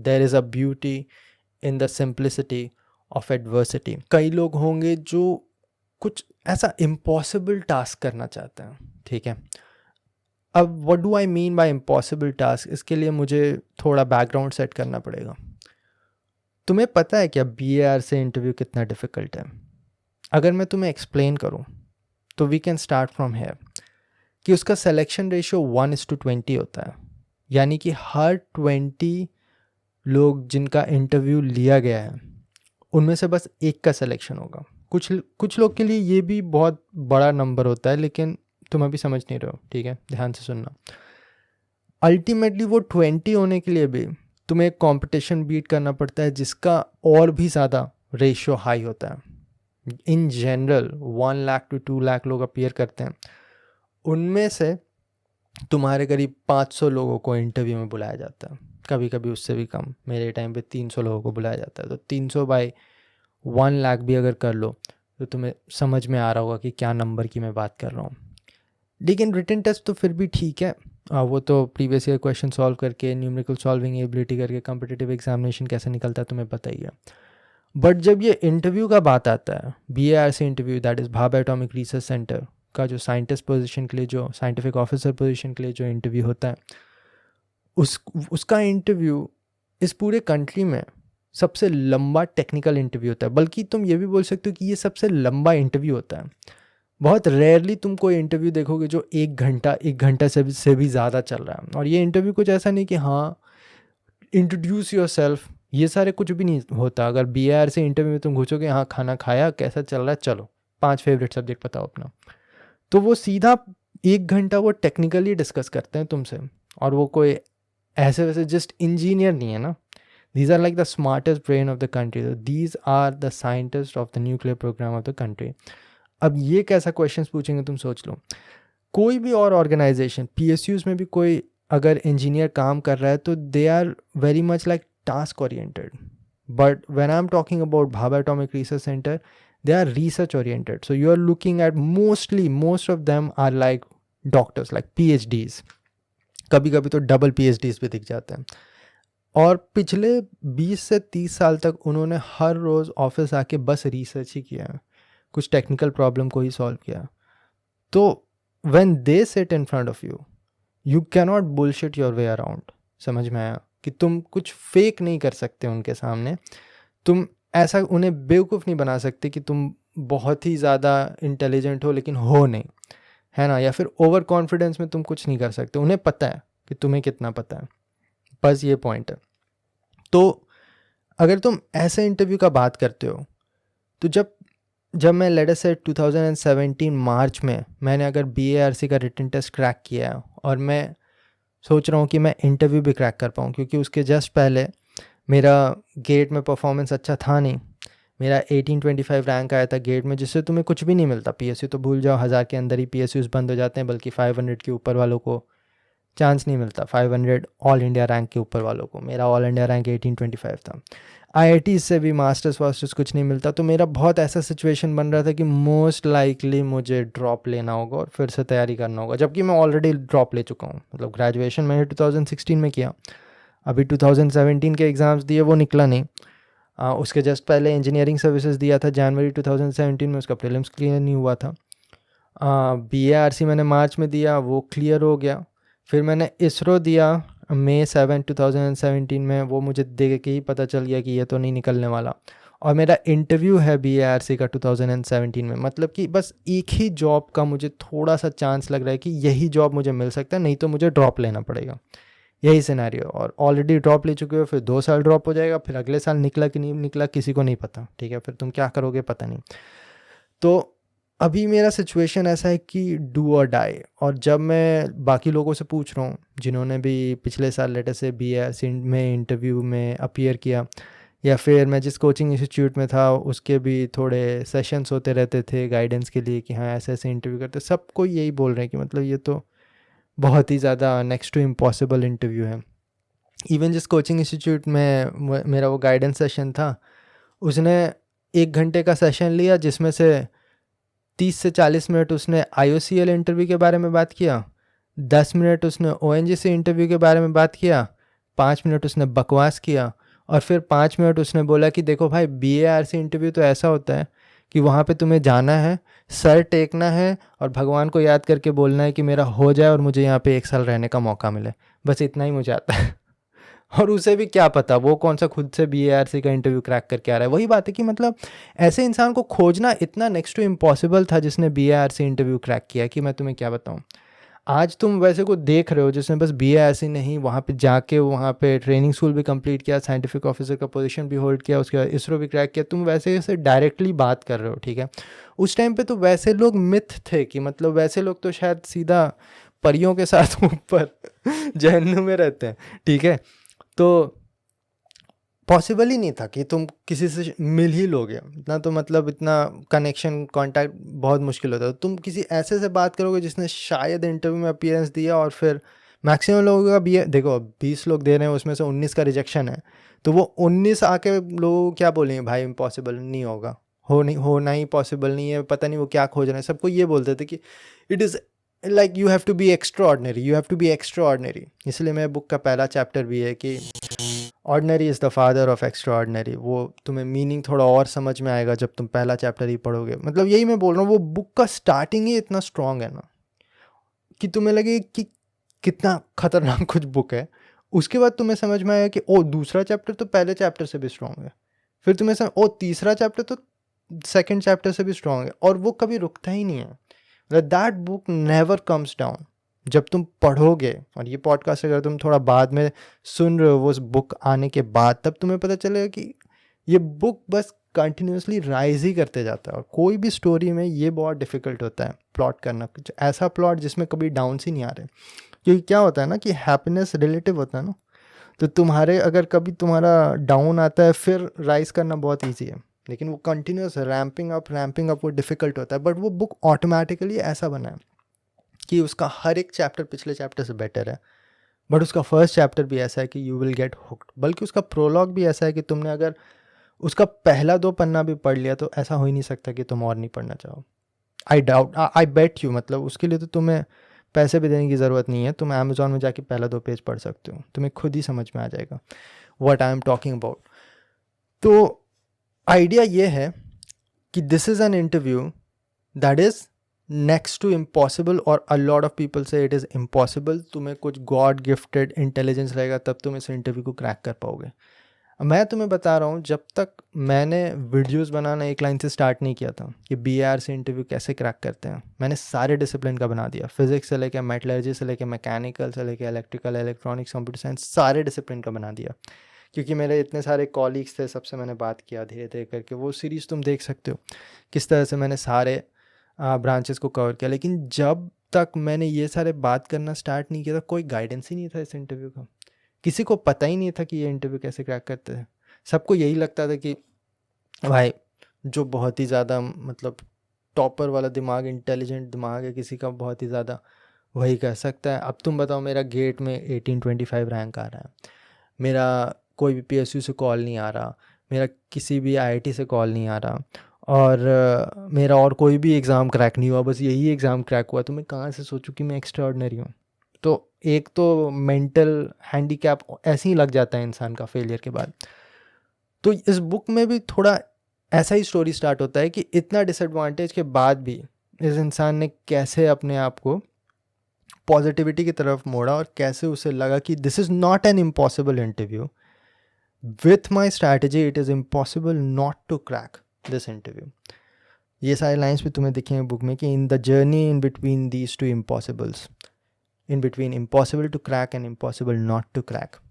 There is a beauty in the simplicity of adversity. कई लोग होंगे जो कुछ ऐसा इम्पॉसिबल टास्क करना चाहते हैं, ठीक है। अब what do I mean by impossible task, इसके लिए मुझे थोड़ा बैकग्राउंड सेट करना पड़ेगा। तुम्हें पता है क्या BAR से इंटरव्यू कितना डिफ़िकल्ट है? अगर मैं तुम्हें एक्सप्लेन करूं तो we can start from here कि उसका सिलेक्शन रेशियो 1:20 होता है, यानी कि हर 20 लोग जिनका इंटरव्यू लिया गया है उनमें से बस एक का सिलेक्शन होगा। कुछ लोग के लिए ये भी बहुत बड़ा नंबर होता है, लेकिन तुम अभी समझ नहीं रहे हो, ठीक है, ध्यान से सुनना। अल्टीमेटली वो 20 होने के लिए भी तुम्हें एक कंपटीशन बीट करना पड़ता है जिसका और भी ज़्यादा रेशियो हाई होता है। In general 1 lakh to 2 lakh लोग अपीयर करते हैं, उनमें से तुम्हारे करीब 500 लोगों को इंटरव्यू में बुलाया जाता है, कभी कभी उससे भी कम। मेरे टाइम पे 300 लोगों को बुलाया जाता है। तो 300 बाई 1 लाख भी अगर कर लो तो तुम्हें समझ में आ रहा होगा कि क्या नंबर की मैं बात कर रहा हूँ। लेकिन रिटन टेस्ट तो फिर भी ठीक है, वो तो प्रीवियस ईयर क्वेश्चन सॉल्व करके, न्यूमेरिकल सॉल्विंग एबिलिटी करके कॉम्पिटिटिव एग्जामिनेशन कैसे निकलता है तुम्हें पता ही है। बट जब ये इंटरव्यू का बात आता है, BARC interview, that is Bhabha atomic research centre का जो साइंटिस्ट पोजीशन के लिए, जो साइंटिफिक ऑफिसर पोजीशन के लिए जो इंटरव्यू होता है, उसका इंटरव्यू इस पूरे कंट्री में सबसे लंबा टेक्निकल इंटरव्यू होता है। बल्कि तुम ये भी बोल सकते हो कि ये सबसे लंबा इंटरव्यू होता है। बहुत रेयरली तुम कोई इंटरव्यू देखोगे जो 1 घंटा से भी ज़्यादा चल रहा है। और ये इंटरव्यू कुछ ऐसा नहीं कि हाँ इंट्रोड्यूस योर सेल्फ, ये सारे कुछ भी नहीं होता। अगर BAR से इंटरव्यू में तुम पूछोगे हाँ खाना खाया, कैसा चल रहा है, चलो 5 फेवरेट सब्जेक्ट बताओ अपना, तो वो सीधा 1 घंटा वो टेक्निकली डिस्कस करते हैं तुमसे। और वो कोई ऐसे वैसे जस्ट इंजीनियर नहीं है ना, these are like the smartest brain of the country, these are the scientist of the nuclear programme of the country. अब ये कैसा क्वेश्चन पूछेंगे तुम सोच लो। कोई भी और ऑर्गेनाइजेशन, PSUs में भी कोई अगर इंजीनियर काम कर रहा है तो they are very much like task oriented, but when I am talking about Bhabha atomic research centre, they are research oriented. So you are looking at most of them are like doctors, like PhDs, कभी कभी तो double PhDs भी दिख जाते हैं। और पिछले 20 से 30 साल तक उन्होंने हर रोज़ ऑफिस आके बस रिसर्च ही किया है, कुछ टेक्निकल प्रॉब्लम को ही सॉल्व किया। तो when they sit in front of you, you cannot bullshit your way around। समझ में आया कि तुम कुछ फेक नहीं कर सकते उनके सामने। तुम ऐसा उन्हें बेवकूफ़ नहीं बना सकते कि तुम बहुत ही ज़्यादा इंटेलिजेंट हो लेकिन हो नहीं, है ना। या फिर ओवर कॉन्फिडेंस में तुम कुछ नहीं कर सकते। उन्हें पता है कि तुम्हें कितना पता है, बस ये पॉइंट है। तो अगर तुम ऐसे इंटरव्यू का बात करते हो तो जब मैं लेट अस से 2017 मार्च में मैंने अगर BARC का रिटन टेस्ट क्रैक किया है और मैं सोच रहा हूँ कि मैं इंटरव्यू भी क्रैक कर पाऊँ, क्योंकि उसके जस्ट पहले मेरा गेट में परफॉर्मेंस अच्छा था नहीं। मेरा 1825 रैंक आया था गेट में, जिससे तुम्हें कुछ भी नहीं मिलता। PSU तो भूल जाओ, 1000 के अंदर ही PSUs बंद हो जाते हैं, बल्कि 500 के ऊपर वालों को चांस नहीं मिलता। 500 ऑल इंडिया रैंक के ऊपर वालों को, मेरा ऑल इंडिया रैंक 1825 था। IIT से भी मास्टर्स वास्टर्स कुछ नहीं मिलता। तो मेरा बहुत ऐसा सिचुएशन बन रहा था कि मोस्ट लाइकली मुझे ड्रॉप लेना होगा और फिर से तैयारी करना होगा, जबकि मैं ऑलरेडी ड्रॉप ले चुका हूँ। मतलब ग्रेजुएशन मैंने 2016 में किया, अभी 2017 के एग्ज़ाम्स दिए, वो निकला नहीं। उसके जस्ट पहले इंजीनियरिंग सर्विसेज दिया था जनवरी 2017 में, उसका प्रीलिम्स क्लियर नहीं हुआ था। BARC मैंने मार्च में दिया, वो क्लियर हो गया। फिर मैंने ISRO दिया May 7, 2017 में, वो मुझे देख के ही पता चल गया कि ये तो नहीं निकलने वाला। और मेरा इंटरव्यू है BARC का 2017 में। मतलब कि बस एक ही जॉब का मुझे थोड़ा सा चांस लग रहा है कि यही जॉब मुझे मिल सकता है, नहीं तो मुझे ड्रॉप लेना पड़ेगा। यही सिनेरियो। और ऑलरेडी ड्रॉप ले चुके हो, फिर 2 साल ड्रॉप हो जाएगा, फिर अगले साल निकला कि नहीं निकला किसी को नहीं पता, ठीक है। फिर तुम क्या करोगे पता नहीं। तो अभी मेरा सिचुएशन ऐसा है कि डू और डाई। और जब मैं बाकी लोगों से पूछ रहा हूँ जिन्होंने भी पिछले साल लेटर से BARC में इंटरव्यू में अपीयर किया, या फिर मैं जिस कोचिंग इंस्टीट्यूट में था उसके भी थोड़े सेशंस होते रहते थे गाइडेंस के लिए कि हाँ ऐसे ऐसे इंटरव्यू करते, सबको यही बोल रहे हैं कि मतलब ये तो बहुत ही ज़्यादा नेक्स्ट टू इम्पॉसिबल इंटरव्यू है। इवन जिस कोचिंग इंस्टीट्यूट में मेरा वो गाइडेंस सेशन था, उसने 1 घंटे का सेशन लिया, जिसमें से 30 से 40 मिनट उसने IOCL इंटरव्यू के बारे में बात किया, 10 मिनट उसने ONGC इंटरव्यू के बारे में बात किया, 5 मिनट उसने बकवास किया और फिर 5 मिनट उसने बोला कि देखो भाई BARC इंटरव्यू तो ऐसा होता है कि वहाँ पे तुम्हें जाना है, सर टेकना है और भगवान को याद करके बोलना है कि मेरा हो जाए और मुझे यहाँ पे 1 साल रहने का मौका मिले, बस इतना ही मुझे आता है। और उसे भी क्या पता वो कौन सा खुद से BARC का इंटरव्यू क्रैक करके आ रहा है। वही बात है कि मतलब ऐसे इंसान को खोजना इतना नेक्स्ट टू इम्पॉसिबल था जिसने BARC इंटरव्यू क्रैक किया कि मैं तुम्हें क्या बताऊँ। आज तुम वैसे को देख रहे हो जिसने बस BARC नहीं, वहाँ पे जाके वहाँ पे ट्रेनिंग स्कूल भी कंप्लीट किया, साइंटिफिक ऑफिसर का पोजीशन भी होल्ड किया, उसके बाद इसरो भी क्रैक किया। तुम वैसे से डायरेक्टली बात कर रहे हो, ठीक है। उस टाइम पे तो वैसे लोग मिथ थे कि मतलब वैसे लोग तो शायद सीधा परियों के साथ ऊपर जहन्नुम में रहते हैं, ठीक है। तो पॉसिबल ही नहीं था कि तुम किसी से मिल ही लोगे, इतना तो मतलब इतना कनेक्शन कांटेक्ट बहुत मुश्किल होता है। तुम किसी ऐसे से बात करोगे जिसने शायद इंटरव्यू में अपीयरेंस दिया और फिर मैक्सिमम लोगों का भी देखो 20 लोग दे रहे हैं उसमें से 19 का रिजेक्शन है, तो वो 19 आके लोग क्या बोलेंगे, भाई इम्पॉसिबल नहीं होगा, होना ही पॉसिबल नहीं है, पता नहीं वो क्या खोज रहे हैं। सबको ये बोलते थे कि it is like you have to be extraordinary, you have to be extraordinary. इसलिए मेरे बुक का पहला चैप्टर भी है कि ordinary is the father of extraordinary. वो तुम्हें मीनिंग थोड़ा और समझ में आएगा जब तुम पहला चैप्टर ही पढ़ोगे। मतलब यही मैं बोल रहा हूँ, वो बुक का स्टार्टिंग ही इतना स्ट्रॉन्ग है ना कि तुम्हें लगे कि कितना खतरनाक कुछ बुक है। उसके बाद तुम्हें समझ में आया कि ओ दूसरा चैप्टर तो पहले चैप्टर से भी स्ट्रॉन्ग है। फिर तुम्हें ओ तीसरा चैप्टर तो सेकेंड चैप्टर से भी स्ट्रॉन्ग है, और वो कभी रुकता ही नहीं है। That book never comes down. जब तुम पढ़ोगे, और ये पॉडकास्ट अगर तुम थोड़ा बाद में सुन रहे हो वो उस बुक आने के बाद, तब तुम्हें पता चलेगा कि ये बुक बस कंटिन्यूसली राइज ही करते जाता है। और कोई भी स्टोरी में ये बहुत डिफ़िकल्ट होता है प्लॉट करना, कुछ ऐसा प्लॉट जिसमें कभी डाउन्स ही नहीं आ रहे। क्योंकि क्या होता है ना कि हैप्पीनेस रिलेटिव होता है ना, तो तुम्हारे अगर कभी तुम्हारा डाउन आता है फिर राइज करना बहुत ईजी है, लेकिन वो कंटिन्यूस रैम्पिंग अप वो डिफ़िकल्ट होता है। बट वो बुक ऑटोमेटिकली ऐसा बना है कि उसका हर एक चैप्टर पिछले चैप्टर से बेटर है, बट उसका फर्स्ट चैप्टर भी ऐसा है कि यू विल गेट हुक्ड। बल्कि उसका प्रोलॉग भी ऐसा है कि तुमने अगर उसका पहला 2 पन्ना भी पढ़ लिया तो ऐसा हो ही नहीं सकता कि तुम और नहीं पढ़ना चाहो। आई बेट यू, मतलब उसके लिए तो तुम्हें पैसे भी देने की ज़रूरत नहीं है। तुम अमेज़ॉन में जाके पहला 2 पेज पढ़ सकते हो, तुम्हें खुद ही समझ में आ जाएगा what I am talking about. तो आइडिया ये है कि this is an interview that is next to impossible, और a lot of people say it is impossible. तुम्हें कुछ गॉड गिफ्टेड इंटेलिजेंस रहेगा तब तुम इस इंटरव्यू को क्रैक कर पाओगे। मैं तुम्हें बता रहा हूँ, जब तक मैंने वीडियोस बनाना एक लाइन से स्टार्ट नहीं किया था कि BARC इंटरव्यू कैसे क्रैक करते हैं, मैंने सारे डिसिप्लिन का बना दिया। फिजिक्स से लेकर मेटलर्जी से लेकर मैकेनिकल से लेकर इलेक्ट्रिकल, इलेक्ट्रॉनिक्स, कंप्यूटर साइंस, सारे डिसिप्लिन का बना दिया। क्योंकि मेरे इतने सारे कॉलीग्स थे, सबसे मैंने बात किया धीरे धीरे करके। वो सीरीज़ तुम देख सकते हो किस तरह से मैंने सारे ब्रांचेस को कवर किया। लेकिन जब तक मैंने ये सारे बात करना स्टार्ट नहीं किया था, कोई गाइडेंस ही नहीं था इस इंटरव्यू का। किसी को पता ही नहीं था कि ये इंटरव्यू कैसे क्रैक करते हैं। सबको यही लगता था कि भाई जो बहुत ही ज़्यादा मतलब टॉपर वाला दिमाग, इंटेलिजेंट दिमाग है किसी का बहुत ही ज़्यादा, वही कर सकता है। अब तुम बताओ, मेरा गेट में 1825 रैंक आ रहा है, मेरा कोई भी PSU से कॉल नहीं आ रहा, मेरा किसी भी IIT से कॉल नहीं आ रहा, और मेरा और कोई भी एग्ज़ाम क्रैक नहीं हुआ, बस यही एग्ज़ाम क्रैक हुआ, तो मैं कहाँ से सोचूं कि मैं एक्स्ट्राऑर्डिनरी हूँ। तो एक तो मेंटल हैंडीकैप ऐसे ही लग जाता है इंसान का फेलियर के बाद। तो इस बुक में भी थोड़ा ऐसा ही स्टोरी स्टार्ट होता है कि इतना डिसएडवांटेज के बाद भी इस इंसान ने कैसे अपने आप को पॉजिटिविटी की तरफ मोड़ा, और कैसे उसे लगा कि this is not an impossible interview, with my strategy it is impossible not to crack this interview. ये सारे लाइन्स भी तुम्हें दिखेंगे बुक में कि in the journey in between these two impossibles, in between impossible to crack and impossible not to crack,